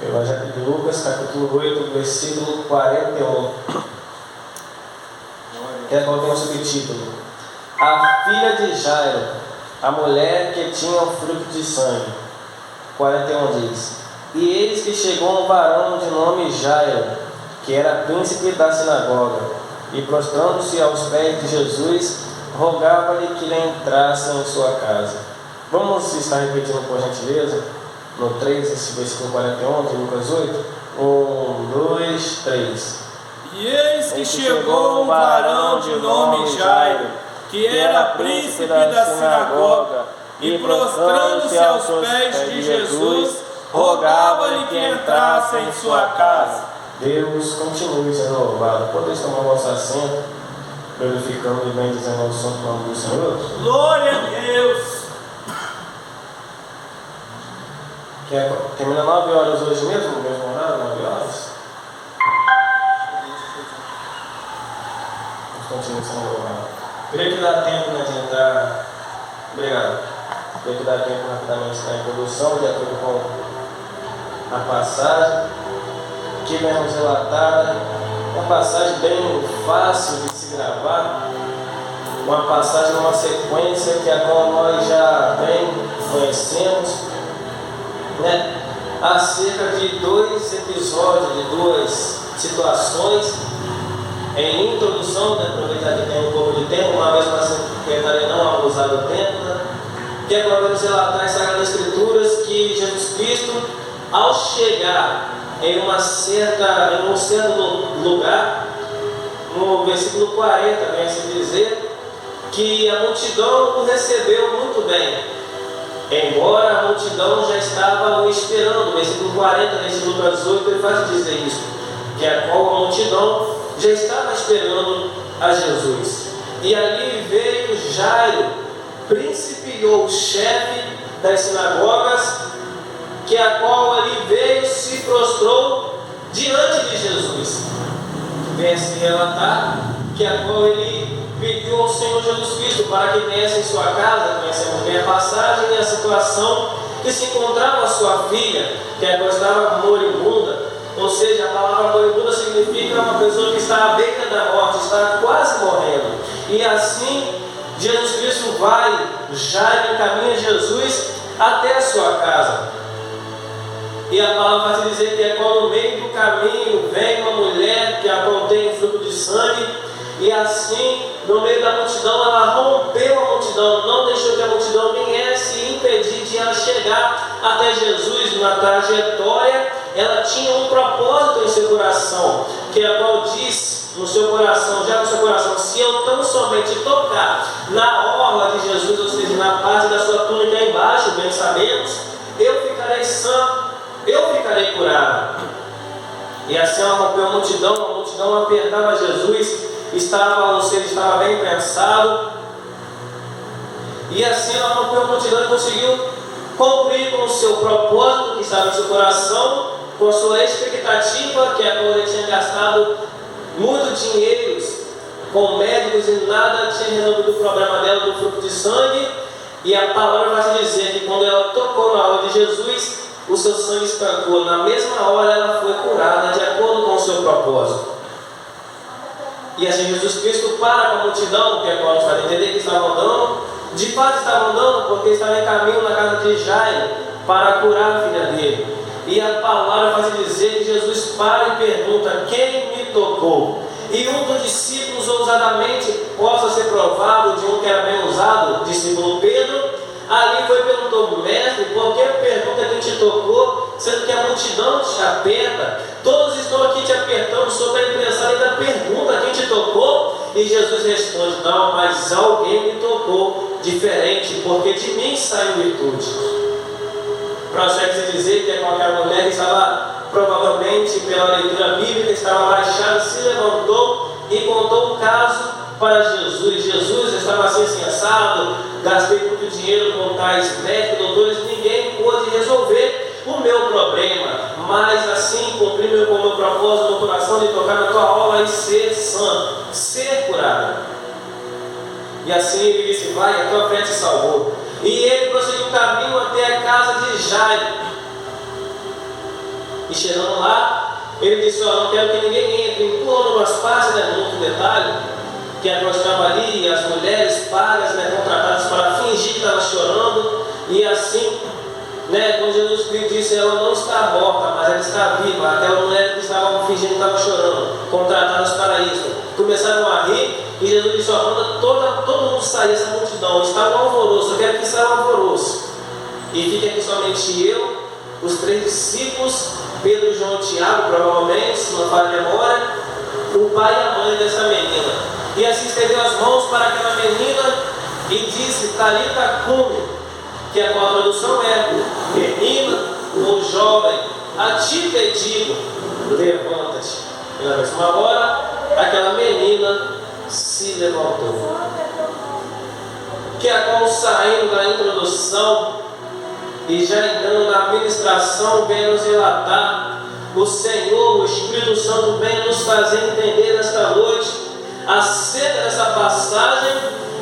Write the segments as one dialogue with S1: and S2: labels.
S1: Evangelho de Lucas, capítulo 8, versículo 41. Que é qual tem o subtítulo: A filha de Jairo, a mulher que tinha o fruto de sangue. 41 diz: E eis que chegou um varão de nome Jairo, que era príncipe da sinagoga, e prostrando-se aos pés de Jesus, rogava-lhe que lhe entrasse em sua casa. Vamos estar repetindo por gentileza? No 3, esse versículo 41 de Lucas 8. 1, 2, 3.
S2: E eis que chegou um varão de nome Jairo, que era príncipe da sinagoga, e prostrando-se aos pés de Jesus, rogava-lhe que entrasse em sua casa.
S1: Deus continue sendo louvado. Podeis tomar o vosso assento, glorificando e bendizendo o santo nome do Senhor.
S2: Glória a Deus!
S1: Termina 9 horas hoje mesmo, no mesmo horário, 9 horas. Continue sendo louvado. Creio que dá tempo, né, de entrar. Obrigado. Creio que dá tempo rapidamente na introdução, de acordo com a passagem que vemos relatada. Uma passagem bem fácil de se gravar, uma passagem numa sequência que a qual nós já bem conhecemos, né? Acerca de 2 episódios, de 2 situações. Em introdução, né, aproveitar que tem um pouco de tempo, uma vez mais tentarei não abusar do tempo, né? Que é para vamos relatar as Sagradas Escrituras que Jesus Cristo, ao chegar em um certo lugar, no versículo 40, vem se dizer que a multidão o recebeu muito bem, embora a multidão já estava o esperando. Versículo 40, nesse Lucas 8, ele faz dizer isso, que a qual a multidão já estava esperando a Jesus. E ali veio Jairo, príncipe ou chefe das sinagogas, que a qual ali veio, se prostrou diante de Jesus. Vem se relatar que a qual ele pediu ao Senhor Jesus Cristo para que viesse em sua casa. Conhecemos bem a passagem e a situação que se encontrava a sua filha, que a qual estava moribunda. Ou seja, a palavra moribunda significa uma pessoa que está à beira da morte, está quase morrendo. E assim, Jesus Cristo vai, Jairo encaminha Jesus até a sua casa. E a palavra vai dizer que é quando no meio do caminho vem uma mulher que a contém fruto de sangue, e assim, no meio da multidão, ela rompeu a multidão, não deixou que a multidão viesse impedir de ela chegar até Jesus. Na trajetória, ela tinha um propósito em seu coração, que a qual diz no seu coração, já no seu coração: se eu tão somente tocar na orla de Jesus, ou seja, na parte da sua túnica embaixo, bem sabemos, eu ficarei sã, eu ficarei curado. E assim ela rompeu a multidão apertava Jesus, estava bem prensado, e assim ela rompeu a multidão e conseguiu cumprir com o seu propósito que estava no seu coração, com a sua expectativa, que agora ele tinha gastado muito dinheiro com médicos e nada tinha resolvido o problema dela do fruto de sangue. E a palavra vai dizer que quando ela tocou na hora de Jesus, o seu sangue estancou. Na mesma hora ela foi curada, de acordo com o seu propósito. E assim Jesus Cristo para com a multidão, que agora nós vai entender que estavam andando, de fato estavam andando porque estava em caminho na casa de Jairo para curar a filha dele. E a palavra vai dizer que Jesus para e pergunta: quem me tocou? E um dos discípulos ousadamente possa ser provado, de um que era bem usado, o discípulo Pedro, ali foi e perguntou: mestre, por que pergunta quem te tocou, sendo que a multidão te aperta? Todos estão aqui te apertando, sobre a impressão ainda pergunta quem te tocou? E Jesus responde: não, mas alguém me tocou diferente, porque de mim saiu virtude. Prossegue-se dizer que aquela mulher que estava, provavelmente pela leitura bíblica, estava abaixada, se levantou e contou um caso para Jesus. Jesus estava assim assado, gastei muito dinheiro com tais médicos, doutores, ninguém pôde resolver o meu problema, mas assim cumpri com o meu propósito no coração de tocar na tua obra e ser santo, ser curado. E assim ele disse: vai, a tua fé te salvou. E ele prosseguiu o caminho até a casa de Jairo. E chegando lá, ele disse: não quero que ninguém entre. Empurrando umas partes, né, num outro detalhe, que a pessoa estava ali, as mulheres pagas, né, contratadas para fingir que estava chorando, e assim, né, quando Jesus disse: ela não está morta, mas ela está viva. Aquela mulher que estava fingindo que estava chorando, contratadas para isso, começaram a rir, e Jesus disse: manda todo mundo sair, essa multidão, está um alvoroço, eu quero que saia um alvoroço. E fique aqui somente eu, os 3 discípulos, Pedro, João e Tiago, provavelmente, se não falha a memória, o pai e a mãe dessa menina. E assim estendeu as mãos para aquela menina e disse: Talita cumi, que a qual a tradução é: menina ou jovem, a ti te digo, levanta-te. E na mesma hora, aquela menina se levantou. Que a qual, saindo da introdução e já entrando na administração, vem nos relatar: o Senhor, o Espírito Santo, vem nos fazer entender nesta noite acerca dessa passagem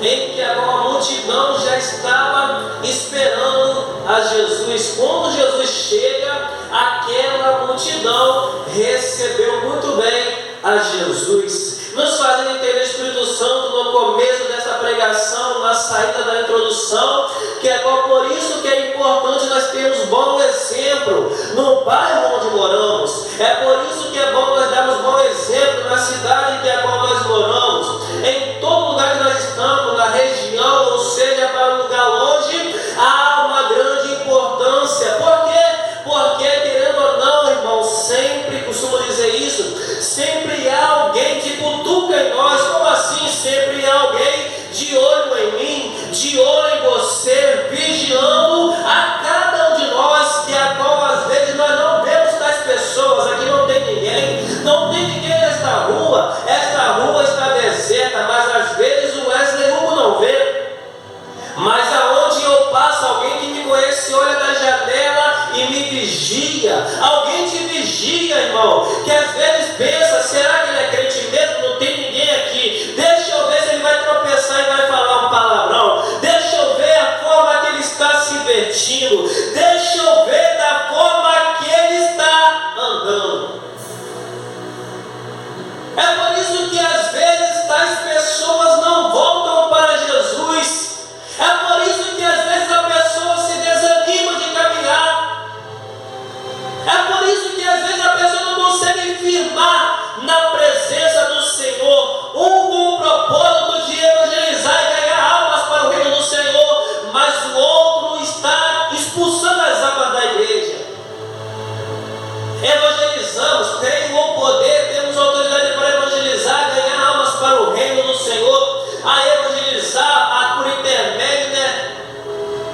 S1: em que agora a multidão já estava esperando a Jesus. Quando Jesus chega, aquela multidão recebeu muito bem a Jesus. Nos fazendo entender, Espírito Santo, no começo dessa pregação, na saída da introdução, que é por isso que é importante nós termos bom exemplo no bairro onde moramos. É por isso que é bom nós darmos bom exemplo na cidade em que a qual nós moramos, em todo lugar que nós estamos, na região, ou seja, para um lugar longe, há uma grande importância. Por quê? Porque, querendo ou não, irmão, sempre costumo dizer isso, sempre há alguém que cutuca em nós. Como assim? Sempre há alguém de olho em mim, de olho em você, vigiando a cada um de nós, que a qual às vezes nós não vemos tais pessoas. Aqui não tem ninguém nesta rua. Esta rua está deserta, mas às vezes o Wesley Hugo não vê. Mas aonde eu passo, alguém que me conhece olha da janela e me vigia. Alguém te vigia, irmão, que às vezes pensa: será que ele é crente mesmo? Não tem ninguém aqui. Deixa eu ver se ele vai tropeçar e vai falar um palavrão. Deixa eu ver a forma que ele está se vestindo. Deixa eu ver da forma que ele está andando. É por isso que às vezes tais pessoas não voltam para Jesus. É por isso que às vezes a pessoa se desanima de caminhar. É por isso que às vezes a pessoa não consegue firmar na presença do Senhor, um com o propósito de evangelizar e ganhar almas para o reino do Senhor, mas o outro está expulsando as almas da igreja. Evangelizamos, temos o poder, temos autoridade para evangelizar, ganhar almas para o reino do Senhor, a evangelizar por intermédio, né,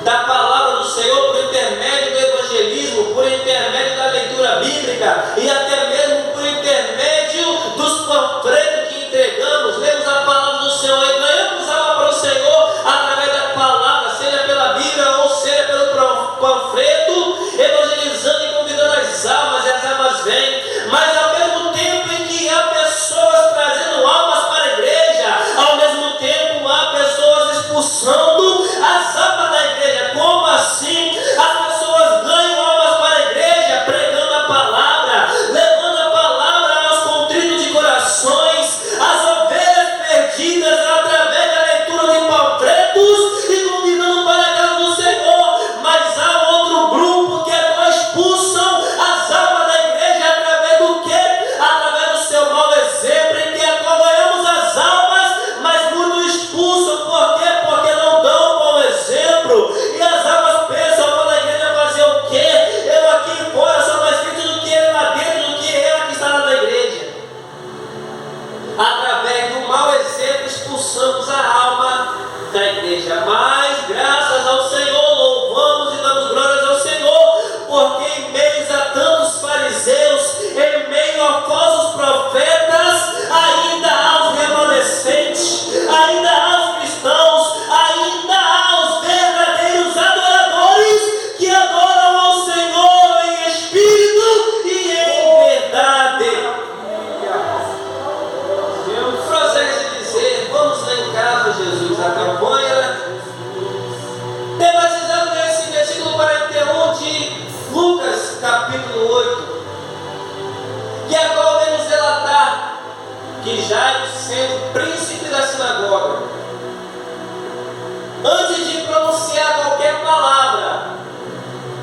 S1: da palavra do Senhor, por intermédio do evangelismo, por intermédio da leitura bíblica e até mesmo por intermédio dos panfletos que entregamos. Lemos a palavra do Senhor e ganhamos alma para o Senhor através da palavra, seja pela Bíblia ou seja pelo panfleto, evangelizando e convidando as almas, e as almas vêm. Mas ao mesmo tempo em que há pessoas trazendo almas para a igreja, ao mesmo tempo há pessoas expulsando as almas da igreja. Como assim? As pessoas ganham almas para a igreja pregando a palavra, levando a palavra aos contritos de corações, as ovelhas perdidas através da leitura de panfletos e convidando para a casa do Senhor. Mas há outro grupo que expulsam as almas da igreja através do quê? Através do seu mau exemplo, em que ganhamos as almas, mas muitos expulsam. Por quê? Porque não dão um bom exemplo. E as almas pensam: quando a igreja fazer o quê? Eu aqui fora sou mais crente do que ele lá dentro, do que ele que está lá na igreja. Através do mau exemplo expulsamos a alma da igreja. Mas graças ao Senhor, louvamos e damos glórias ao Senhor, porque em meio a tantos fariseus, em meio a falsos profetas, ainda há os remanescentes, ainda há os cristãos, ainda há os verdadeiros adoradores que adoram ao Senhor em espírito e em verdade. Deus prossegue de dizer: vamos lá em casa, Jesus, a campanha tematizado nesse versículo 41 de Lucas capítulo 8. Jairo, sendo príncipe da sinagoga, antes de pronunciar qualquer palavra,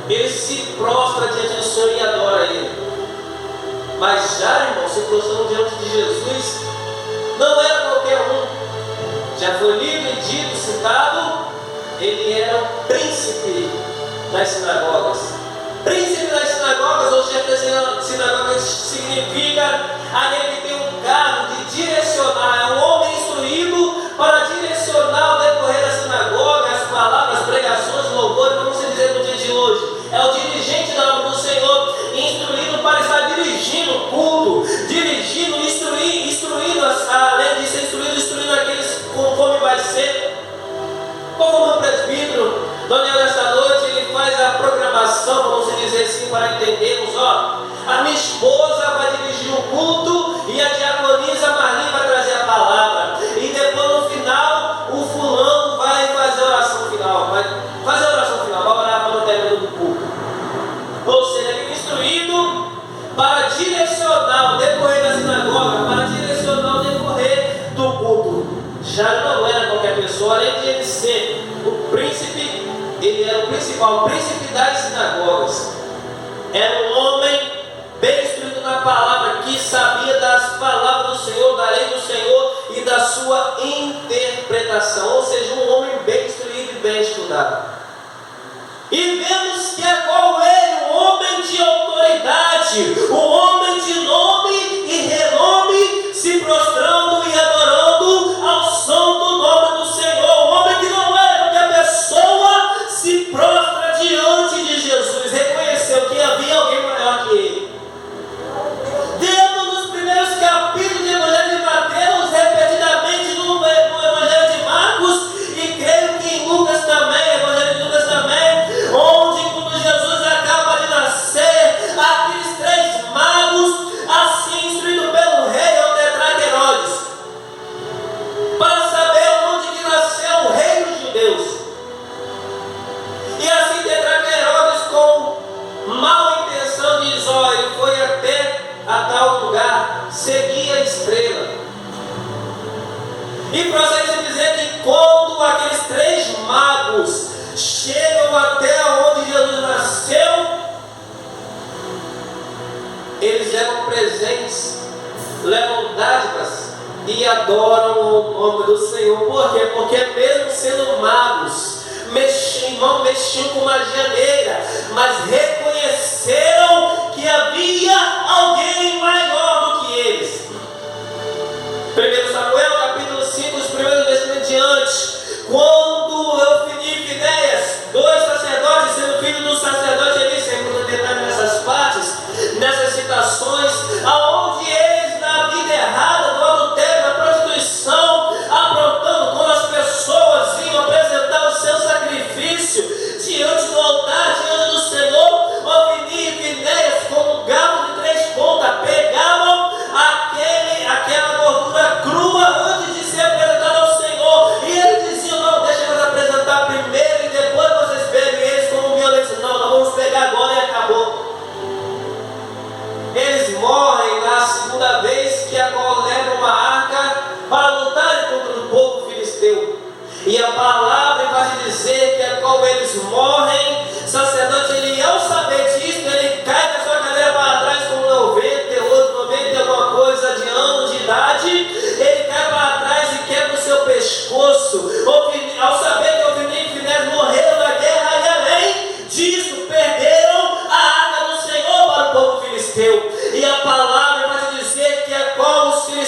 S1: ele se prostra diante do Senhor e adora Ele. Mas Jairo, irmão, se prostrando diante de Jesus, não era qualquer um. Já foi lido e dito, citado, ele era o príncipe das sinagogas. Príncipe das sinagogas, ou chefe das sinagogas, significa aquele que tem um cargo de direcionar, é um homem instruído para direcionar o decorrer da sinagoga, as palavras, as pregações, louvores, vamos dizer no dia de hoje. É o dirigente da obra do Senhor, instruído para estar dirigindo o culto, dirigindo, instruindo, além de ser instruindo aqueles conforme vai ser. Como o presbítero, Daniel, nesta noite, ele faz a programação, vamos dizer assim, para entendermos, a minha esposa vai dirigir o culto e a diaconisa Marli vai trazer a palavra. E depois no final, o fulano vai fazer a oração final, vai orar para o término do culto. Ou seja, ele é instruído para direcionar o decorrer da sinagoga, para direcionar o decorrer do culto. Já não era qualquer pessoa, além de ele ser o príncipe, ele era o principal, o príncipe das sinagogas. Era um homem bem instruído na palavra, que sabia das palavras do Senhor, da lei do Senhor e da sua interpretação. Ou seja, um homem bem instruído e bem estudado. E vemos que é qual ele, um homem de autoridade, um homem de nome e renome, se prostrando e adorando ao som do nome do Senhor. Um homem que não é qualquer pessoa, se prostra diante de Jesus, reconheceu que havia alguém maior que ele. Dentro dos primeiros capítulos do Evangelho de Mateus, repetidamente no Evangelho de Marcos, e creio que em Lucas também, Evangelho de Lucas também, onde quando Jesus acaba de nascer, aqueles 3 magos, assim instruídos pelo rei, o tetrarca Herodes, para saber onde que nasceu o rei dos judeus. E assim tetrarca Herodes, com mal intenção, diz: ele foi até a tal lugar, seguia a estrela. E prossegue a dizer que quando aqueles 3 magos chegam até onde Jesus nasceu, eles levam presentes, levam dádivas e adoram o nome do Senhor. Por quê? Porque mesmo sendo magos, não mexiam com magia negra, mas reconheceram que havia alguém maior do que eles. 1 Samuel capítulo 5, os primeiros versículos em diante, quando Ofni e Finéias, 2 sacerdotes, sendo filho do sacerdote Eli, sempre no detalhe nessas partes, nessas citações, aonde eles na vida errada, no adultério, na prostituição, aprontando, quando as pessoas iam apresentar o seu sacrifício diante do altar, diante do Senhor, Ofni e Finéias, como galo de 3 pontas, pegavam aquela gordura crua antes de ser apresentada ao Senhor, e eles diziam: não, deixa nós apresentar primeiro e depois vocês pegam eles como violência. Não, nós vamos pegar agora e acabou. Eles morrem na segunda vez que a qual levam uma arca para lutar contra o povo filisteu. E a palavra vai dizer que a qual eles morrem, sacerdote, ele ao saber disso, ele cai da sua cadeira para trás com 90 e alguma coisa de anos de idade, ele cai para trás e quebra o seu pescoço. Ao saber que Ofni e Finéias morreram na guerra, e além disso, perderam a arca do Senhor para o povo filisteu. E a palavra vai dizer que a qual os filisteus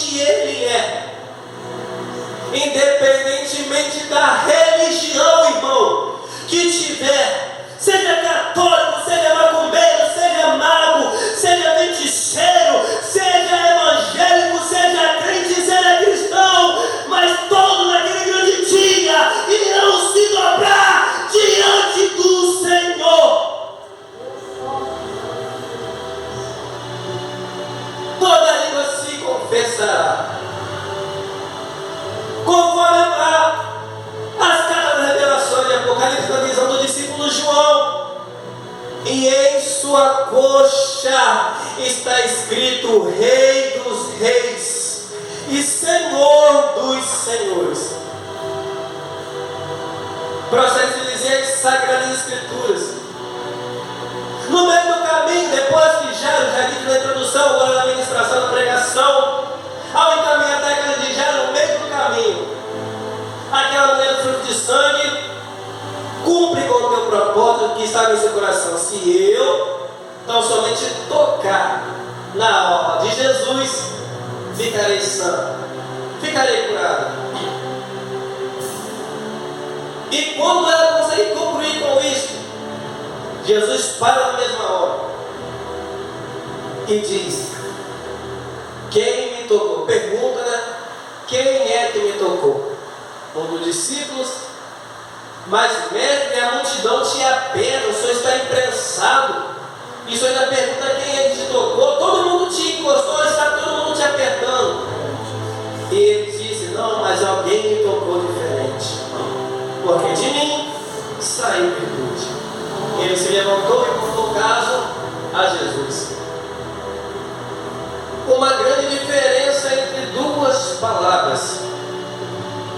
S1: realmente Ele é. Independentemente da religião, irmão, que tiver, seja católico, seja macumbeiro, seja mago, seja feiticeiro, seja evangélico, seja crente, seja cristão, mas todos naquele grande dia irão se dobrar diante do Senhor. Toda língua se confessará, conforme as caras revelações de Apocalipse, na visão do discípulo João. E em sua coxa está escrito Rei dos Reis e Senhor dos Senhores. Processo de dizer que Sagradas Escrituras. No meio do caminho, depois que já disse na introdução, agora na ministração, na pregação, ao encaminhar até a casa de Jairo, no meio do caminho, aquela mulher do fruto de sangue cumpre com o teu propósito que estava em seu coração. Se eu tão somente tocar na obra de Jesus, ficarei sã, ficarei curado. E quando ela consegue concluir com isso, Jesus para na mesma hora e diz: quem me tocou? Pergunta, né? Quem é que me tocou? Um dos discípulos. Mas mestre, a multidão te aperta, o Senhor está imprensado. E o Senhor ainda pergunta quem é que te tocou. Todo mundo te encostou, está todo mundo te apertando. E ele disse: não, mas alguém me tocou diferente, porque de mim saiu virtude. Ele se levantou e contou o caso a Jesus. Uma grande diferença entre duas palavras.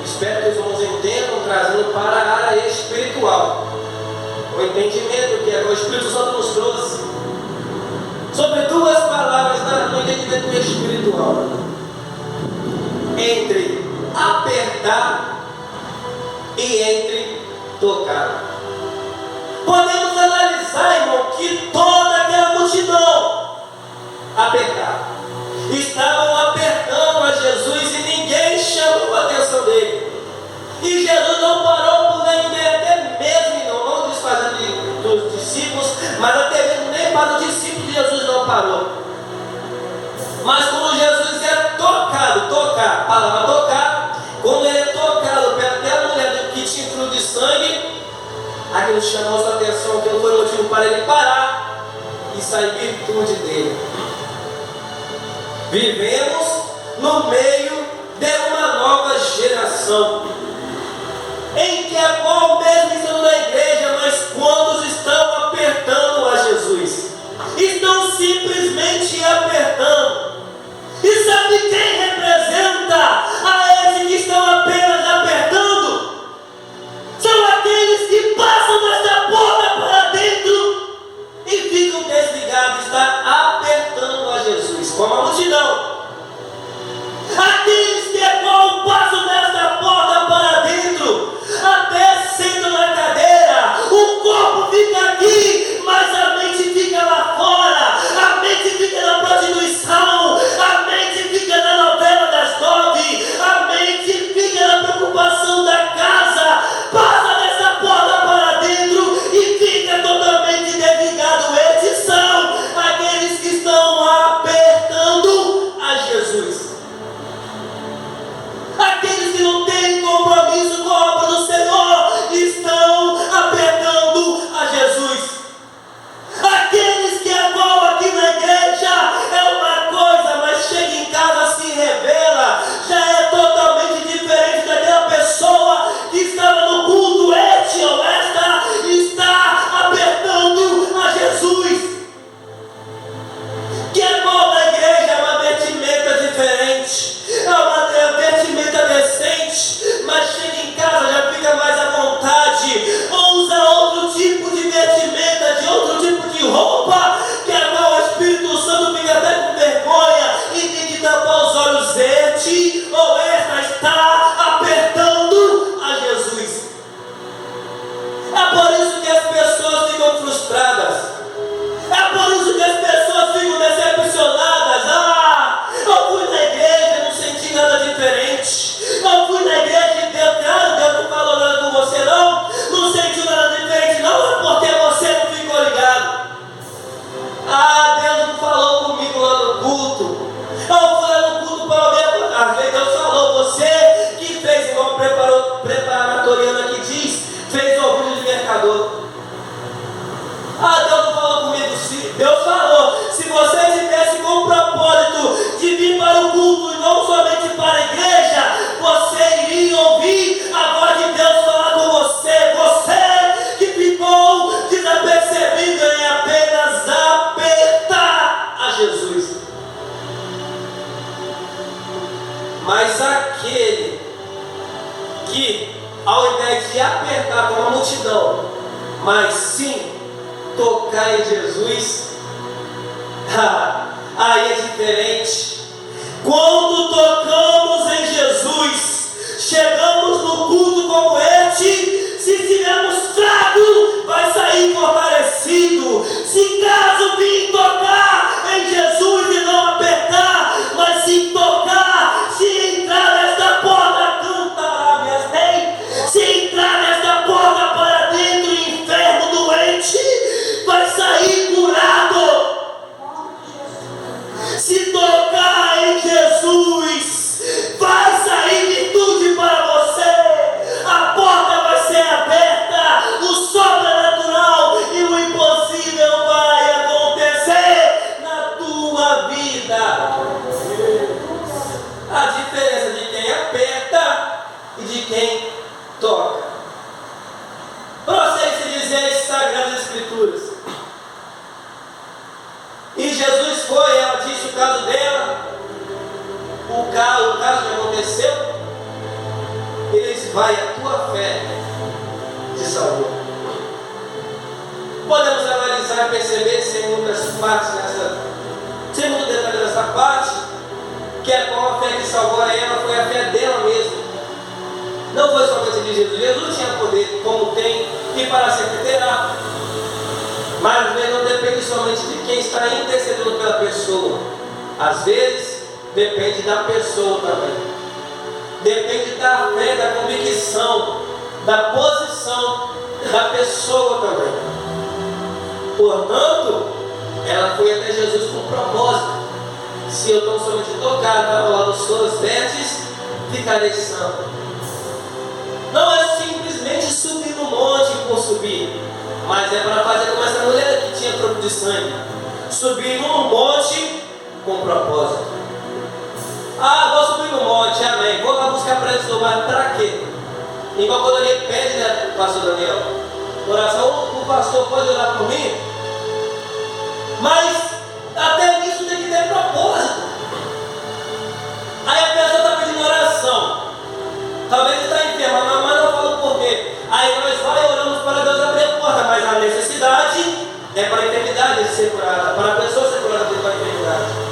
S1: Espero que os irmãos entendam, trazendo para a área espiritual o entendimento que o Espírito Santo nos trouxe sobre duas palavras no entendimento espiritual: entre apertar e entre tocar. Podemos analisar, irmão, que toda aquela multidão apertava. Estavam apertando a Jesus e ninguém chamou a atenção dele. E Jesus não parou por ninguém, até mesmo, não desfazendo dos discípulos, mas até mesmo nem para os discípulos Jesus não parou. Mas quando Jesus é tocado, tocar, a palavra tocar, quando ele é tocado pela mulher que tinha fruto de sangue, aquilo chamou sua atenção, aquilo foi motivo para ele parar e sair virtude dele. Vivemos no meio de uma nova geração, em que a qual mesmo estão na igreja, mas quantos estão apertando a Jesus? Estão simplesmente apertando. E sabe quem representa a esses que estão apenas apertando? São aqueles que passam dessa porta para dentro e ficam desligados, está apertando a Jesus, como a multidão. Aqueles que passam dessa porta para dentro, até sentam na cadeira, o corpo fica aqui, mas a mente fica lá fora, a mente fica na parte Mas aquele que, ao invés de apertar como a multidão, mas sim tocar em Jesus, aí é diferente. Quando tocamos em Jesus, chegamos no culto como este, se tivermos fraco, vai sair fortalecido. Se caso vir tocar em Jesus e não apertar, mas se tocar, se entrar nesta porta, cantará minhas leis. Se entrar nesta porta para dentro, o inferno doente vai sair curado. Se tocar em Jesus, vai sair virtude para você. A porta vai ser aberta, o sobrenatural e o impossível vai acontecer na tua vida. A diferença de quem aperta e de quem toca. Para vocês se dizer as Sagradas Escrituras. E Jesus foi, ela disse o caso dela, o caso que aconteceu. Ele disse: vai, a tua fé te salvou. Podemos analisar e perceber, sem muitas partes sem muito detalhe nessa parte, que é como a fé que salvou a ela foi a fé dela mesma. Não foi somente de Jesus. Jesus tinha poder, como tem, e para sempre terá. Mas às vezes não depende somente de quem está intercedendo pela pessoa. Às vezes depende da pessoa também. Depende da fé, da convicção, da posição da pessoa também. Portanto, ela foi até Jesus com propósito. Se eu tão somente tocar ao lado das suas vestes, ficarei santo. Não é simplesmente subir no monte por subir, mas é para fazer como essa mulher que tinha troco de sangue. Subir num monte com propósito. Vou subir no monte, amém. Vou lá buscar preço, mas para quê? Igual quando alguém pede, né, pastor Daniel, oração, o pastor pode orar por mim? Mas até nisso tem que ter propósito. Aí a pessoa está pedindo oração. Talvez está enferma, mas não fala o porquê. Aí nós vai oramos para Deus abrir a porta, mas a necessidade é para a enfermidade ser curada, para a pessoa ser curada pela enfermidade.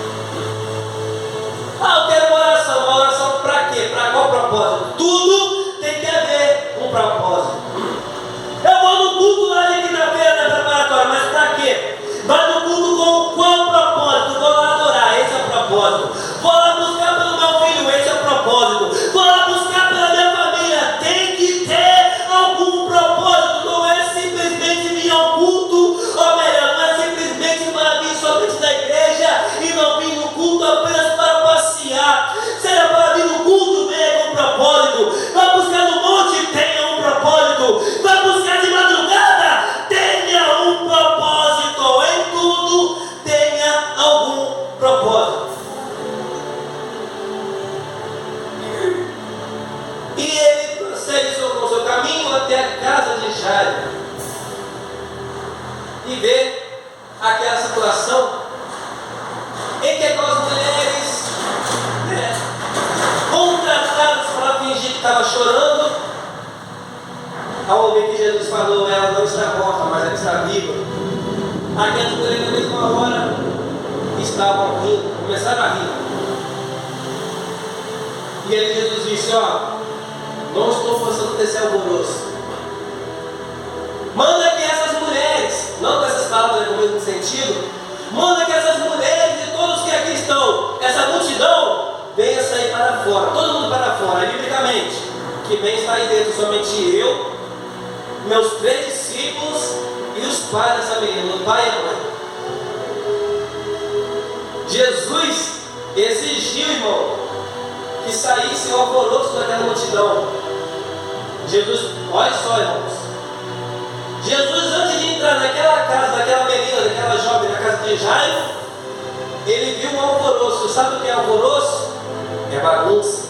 S1: Eu quero uma oração para quê? Para qual propósito? Tudo tem que haver um propósito. Eu vou no culto lá de quinta-feira na preparatória, mas para quê? Vai no culto com qual propósito? Vou lá adorar, esse é o propósito. Vou lá buscar pelo meu filho, esse é o propósito. Vou lá buscar pela minha família, tem que ter algum propósito. Não é simplesmente vir ao culto, ou melhor, não é simplesmente para vir somente da igreja e não vir no culto apenas para passear. Será para vir no culto, venha com propósito. Vai buscar no monte, tenha um propósito. Vai buscar de madrugada, tenha um propósito. Em tudo, tenha algum propósito. E ele prossegue com o seu caminho até a casa de Jairo e vê aquela situação em que aquelas mulheres contratadas para fingir que estava chorando. Ao ouvir que Jesus falou, ela não está morta, mas ela está viva. Aquelas mulheres na mesma hora estavam rindo, começaram a rir. E aí Jesus disse: não estou forçando desse alvoroço. Manda que essas mulheres, não com essas palavras no mesmo sentido, manda que essas mulheres e todos que aqui estão, essa multidão, venha sair para fora, todo mundo para fora, biblicamente, que vem estar aí dentro somente eu, meus 3 discípulos e os pais dessa menina, o pai e a mãe. Jesus exigiu, irmão, que saísse o alvoroço daquela multidão. Jesus, olha só, irmãos, Jesus, antes de entrar naquela casa, daquela menina, daquela jovem, na casa de Jairo, ele viu um alvoroço. Sabe o que é alvoroço? É bagunça.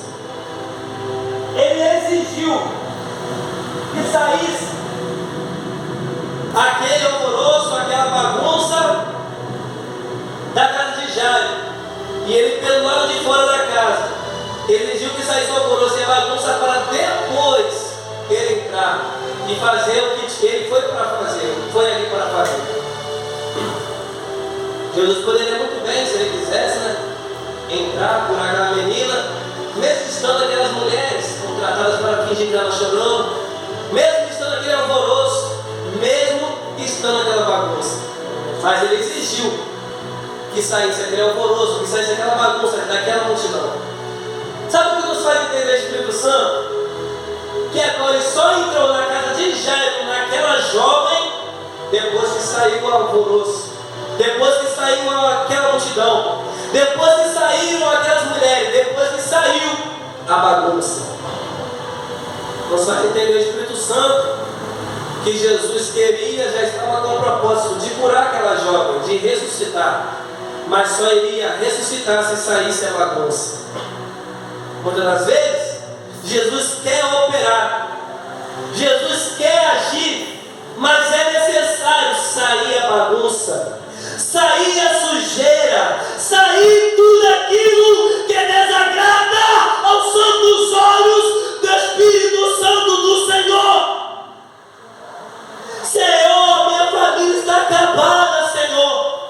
S1: Ele exigiu que saísse aquele alvoroço, aquela bagunça da casa de Jairo. E ele, pelo lado de fora da casa, Ele exigiu que saísse o alvoroço e a bagunça para depois ele entrar e fazer o que ele foi para fazer, foi ali para fazer. Jesus poderia muito bem, se ele quisesse, entrar por aquela menina, mesmo estando aquelas mulheres contratadas para fingir que ela chorando, mesmo estando aquele alvoroço, mesmo estando aquela bagunça. Mas ele exigiu que saísse aquele alvoroço, que saísse aquela bagunça daquela multidão. Sabe o que nos faz entender o Espírito Santo? Que agora ele só entrou na casa de Jairo, naquela jovem, depois que saiu o alvoroço, depois que saiu aquela multidão, depois que saíram aquelas mulheres, depois que saiu a bagunça. Nos faz entender o Espírito Santo que Jesus queria, já estava com o propósito de curar aquela jovem, de ressuscitar, mas só iria ressuscitar se saísse a bagunça. Muitas das vezes, Jesus quer operar, Jesus quer agir, mas é necessário sair a bagunça, sair a sujeira, sair tudo aquilo que desagrada aos santos olhos do Espírito Santo do Senhor. Senhor, minha família está acabada, Senhor.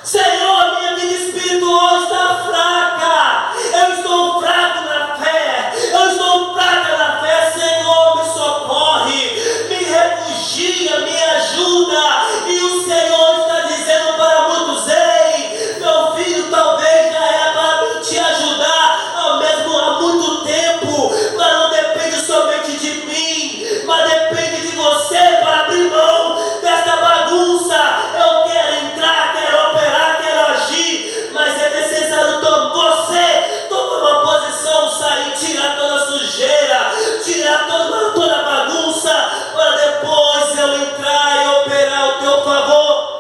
S1: Senhor, minha vida espiritual está fraca. Eu estou fraco na fé. Eu estou fraca na fé. Senhor, me socorre, me refugia, me ajuda. E o Senhor está dizendo para muitos: ei, meu filho, talvez já era para te ajudar há muito tempo, mas não depende somente de mim, mas depende de você para abrir mão dessa bagunça. Eu quero entrar, quero operar, quero agir, mas é necessário você tomar uma posição, sair, tirar toda a sujeira, tirar toda a bagunça, para depois eu entrar e operar o teu favor.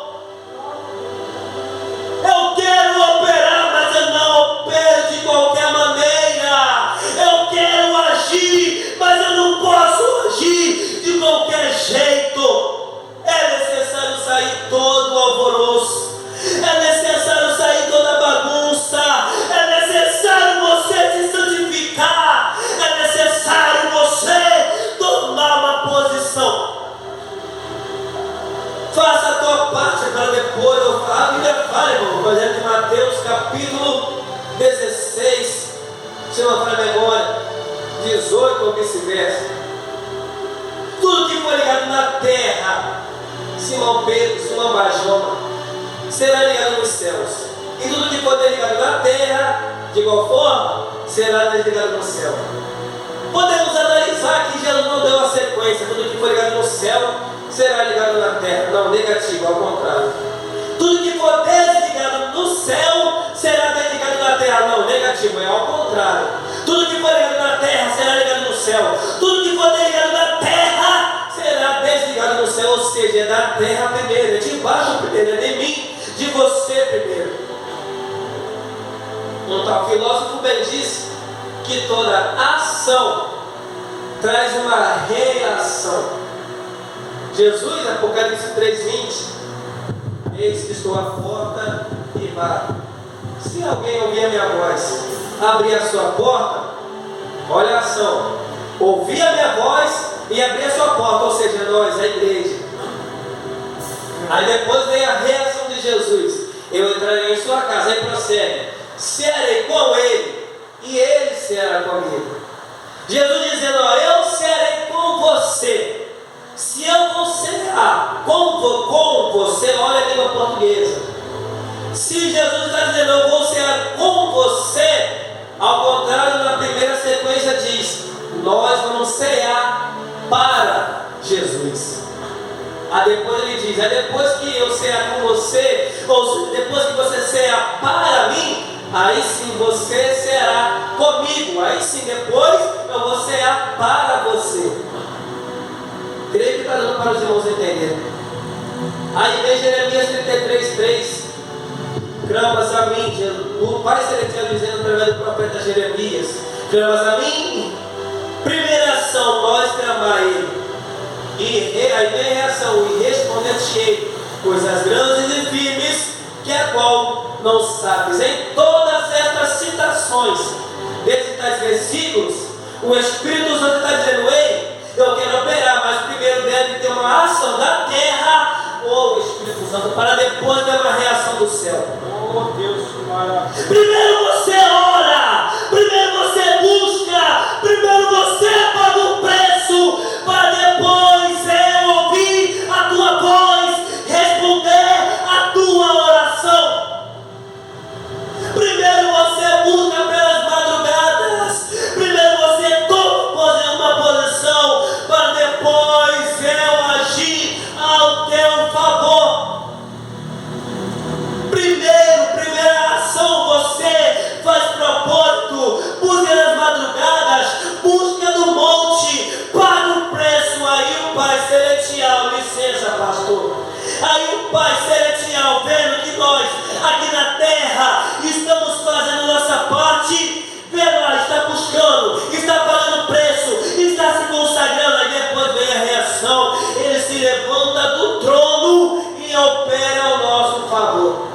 S1: Eu quero operar, mas eu não opero de qualquer maneira. Eu quero agir, mas eu não posso agir de qualquer jeito. É necessário sair todo o alvoroço, é necessário sair toda a bagunça, é necessário você se santificar, é necessário você tomar uma posição. Faça a tua parte para depois eu falar. A Bíblia fala, irmão, por exemplo, em Mateus capítulo 16, se não for a memória, 18 ou vice-versa. Tudo que for ligado na terra, Simão Pedro, Simão Bajoma, será ligado nos céus. E tudo que for ligado na terra, de igual forma, será ligado no céu. Podemos analisar que Jesus não deu a sequência. Tudo que for ligado no céu será ligado na terra. Não, negativo, ao contrário. Tudo que for desligado no céu será desligado na terra. Não, negativo, é ao contrário. Tudo que for ligado na terra será ligado no céu. Tudo que for desligado na terra será desligado no céu. Ou seja, é da terra primeiro, é de baixo primeiro, é de mim, de você primeiro. Um tal filósofo bem disse que toda ação traz uma reação. Jesus, Apocalipse 3:20, eis que estou à porta e bato. Se alguém ouvir a minha voz, abrir a sua porta, olha a ação, ouvir a minha voz e abrir a sua porta, ou seja, nós, a igreja. Aí depois vem a reação de Jesus: eu entrarei em sua casa. Aí prossegue: serei com ele e ele será comigo. Jesus dizendo: ó, eu serei com você. Se eu vou cear com você, olha a língua portuguesa. Se Jesus está dizendo eu vou cear com você, ao contrário, na primeira sequência diz: nós vamos cear para Jesus. Aí depois ele diz: é depois que eu cear com você, ou depois que você cear para mim, aí sim você ceará comigo. Aí sim depois eu vou cear para você. Creio que está dando para os irmãos entenderem. Aí vem Jeremias 33:3. Clamas a mim, o Pai Celestial dizendo através do profeta Jeremias: clamas a mim. Primeira ação, nós clamar a Ele. E aí vem a reação: e responder-te-ei coisas grandes e firmes, que a qual não sabes. Em todas estas citações, desses tais versículos, o Espírito Santo está dizendo: ei, eu quero operar, mas primeiro deve ter uma ação da terra, ou Espírito Santo, para depois ter uma reação do céu.
S2: Oh Deus, que maravilha.
S1: Primeiro você ora, primeiro você busca, primeiro você paga o preço, para depois eu ouvir a tua voz, responder a tua oração. Primeiro você busca pelas madrugadas, primeiro você toma uma posição, para depois eu agir ao teu favor. Primeira ação, você faz propósito, busca nas madrugadas, busca no monte, paga o preço. Aí o Pai Celestial, licença pastor, aí o Pai Celestial, vendo que nós aqui na terra estamos fazendo nossa parte, vendo lá, está buscando, está pagando preço, está se consagrando, aí depois vem a reação, ele se levanta do trono e opera ao nosso favor.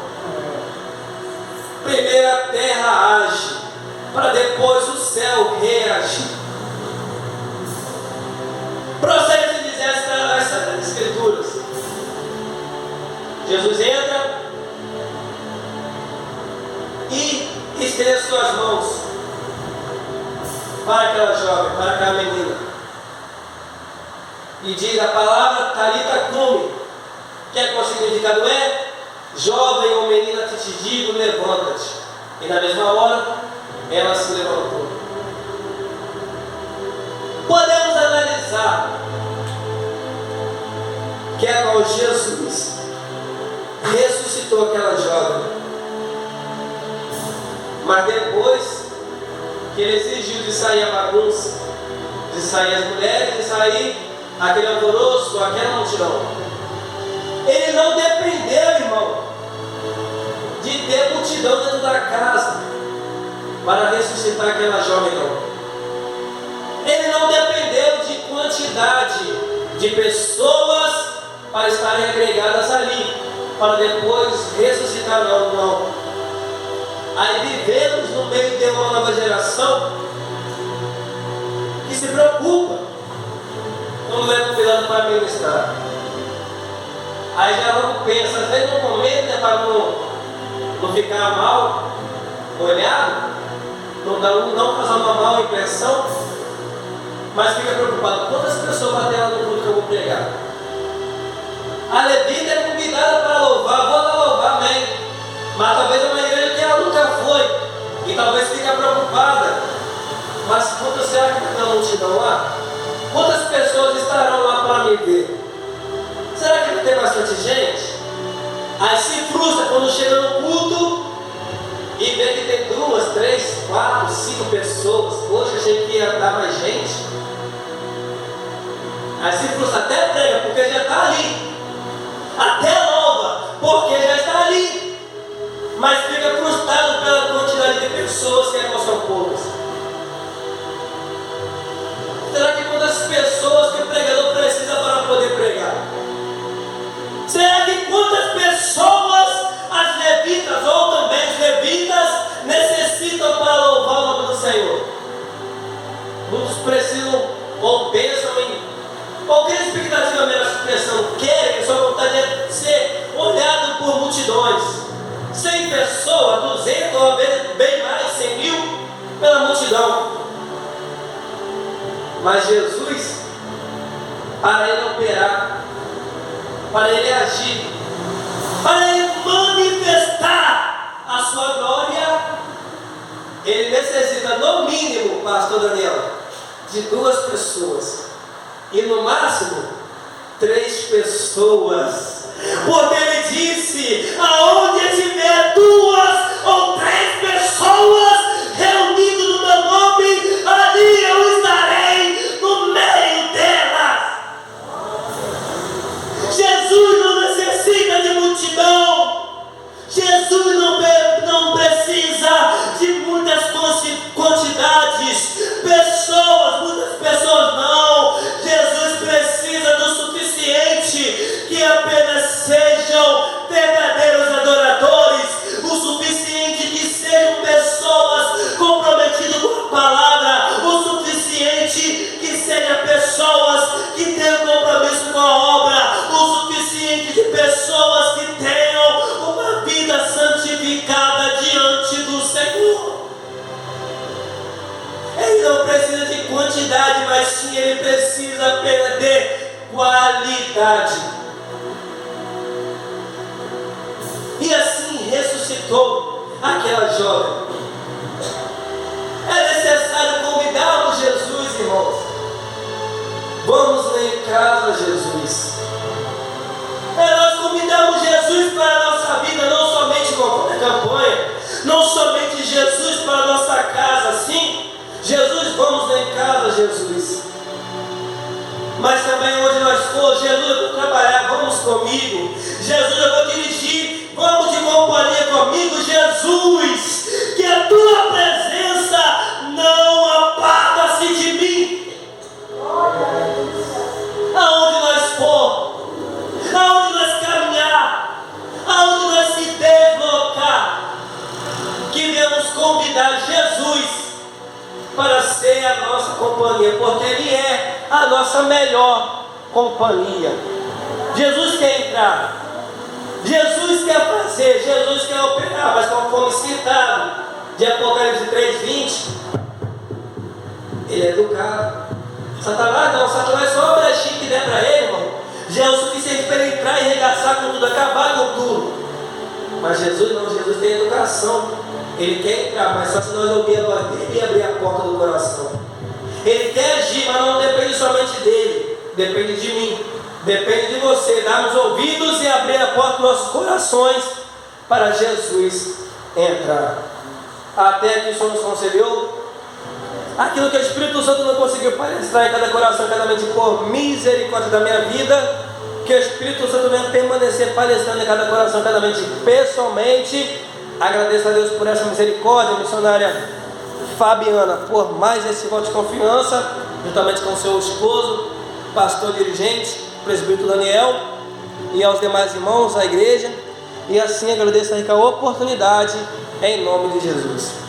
S1: Primeiro a terra age, para depois o céu reagir. Prossegue se dizer essas escrituras. Jesus entra e estende suas mãos para aquela jovem, para aquela menina, e diz a palavra Talita Cumi, que é o significado é: jovem ou menina, te digo, levanta-te. E na mesma hora, ela se levantou. Podemos analisar que é qual Jesus ressuscitou aquela jovem, mas depois que ele exigiu de sair a bagunça, de sair as mulheres, de sair aquele alvoroço, aquela multidão, ele não dependeu, irmão, de ter multidão dentro da casa para ressuscitar aquela jovem, não. Ele não dependeu de quantidade de pessoas para estarem agregadas ali, para depois ressuscitar, não. Aí vivemos no meio de uma nova geração que se preocupa quando leva convidado para ministrar. Aí já logo pensa, às vezes no momento, né, para não ficar mal olhado, não causar uma mal impressão, mas fica preocupado: quantas pessoas bateram no culto que eu vou pregar? A levita é convidada para louvar, vou lá louvar, amém. Mas talvez é uma igreja que ela nunca foi, e talvez fique preocupada: mas quantas será que vai ter uma multidão lá? Quantas pessoas estarão lá para me ver? Será que vai ter bastante gente? Aí se frustra quando chega no culto e vê que tem 2, 3, 4, 5 pessoas. Hoje eu achei que ia dar mais gente. Aí se frustra, até prega, porque já está ali. Até louva, porque já está ali. Mas fica frustrado pela quantidade de pessoas que não são poucas. Será que quantas pessoas que o pregador precisa para poder pregar? Será que quantas pessoas as levitas ou também os levitas necessitam para louvar o nome do Senhor? Muitos precisam ou pensam em qualquer expectativa, menos expressão, querem, sua vontade é ser olhado por multidões. 100 pessoas, 200 ou bem mais, 100 mil pela multidão. Mas Jesus, para ele operar, para ele agir, para ele manifestar a sua glória, ele necessita no mínimo, pastor Daniel, de 2 pessoas, e no máximo 3 pessoas, porque ele disse: aonde tiver 2 ou 3 pessoas reunidas no meu nome, ali eu estarei no meio delas. Jesus não necessita de multidão. Jesus não precisa de muitas quantidades, muitas pessoas não. Jesus precisa do suficiente, que apenas sejam verdadeiros adoradores, o suficiente que sejam pessoas comprometidas com a seja, pessoas que tenham compromisso com a obra, o suficiente de pessoas que tenham uma vida santificada diante do Senhor. Ele não precisa de quantidade, mas sim ele precisa apenas de qualidade. E assim ressuscitou aquela jovem. É necessário convidarmos Jesus, irmãos. Vamos lá em casa, Jesus. Nós convidamos Jesus para a nossa vida, não somente com a campanha, não somente Jesus para a nossa casa, sim. Jesus, vamos lá em casa, Jesus. Mas também onde nós for, Jesus, eu vou trabalhar, vamos comigo. Jesus, eu vou dirigir, vamos de companhia comigo, Jesus. Que a tua presença não aparta-se de mim. Aonde nós for, aonde nós caminhar, aonde nós se deslocar, que devemos convidar Jesus para ser a nossa companhia, porque Ele é a nossa melhor companhia. Jesus quer entrar, Jesus quer fazer, Jesus quer operar, mas conforme citado de Apocalipse 3:20, Ele é educado. Satanás não, Satanás só uma brechinha que der para ele, irmão, já é o suficiente para ele entrar e arregaçar com tudo, acabar com tudo. Mas Jesus não, Jesus tem educação. Ele quer entrar, mas só se nós ouvir a voz dele e abrir a porta do coração. Ele quer agir, mas não depende somente dele, depende de mim, depende de você, darmos ouvidos e abrir a porta dos nossos corações para Jesus entrar. Até que o Senhor nos concedeu aquilo que o Espírito Santo não conseguiu palestrar em cada coração, em cada mente, por misericórdia da minha vida, que o Espírito Santo venha permanecer palestrando em cada coração, em cada mente, pessoalmente. Agradeço a Deus por essa misericórdia, missionária Fabiana, por mais esse voto de confiança, juntamente com o seu esposo, pastor dirigente, presbítero Daniel, e aos demais irmãos da igreja. E assim agradeço a oportunidade, em nome de Jesus.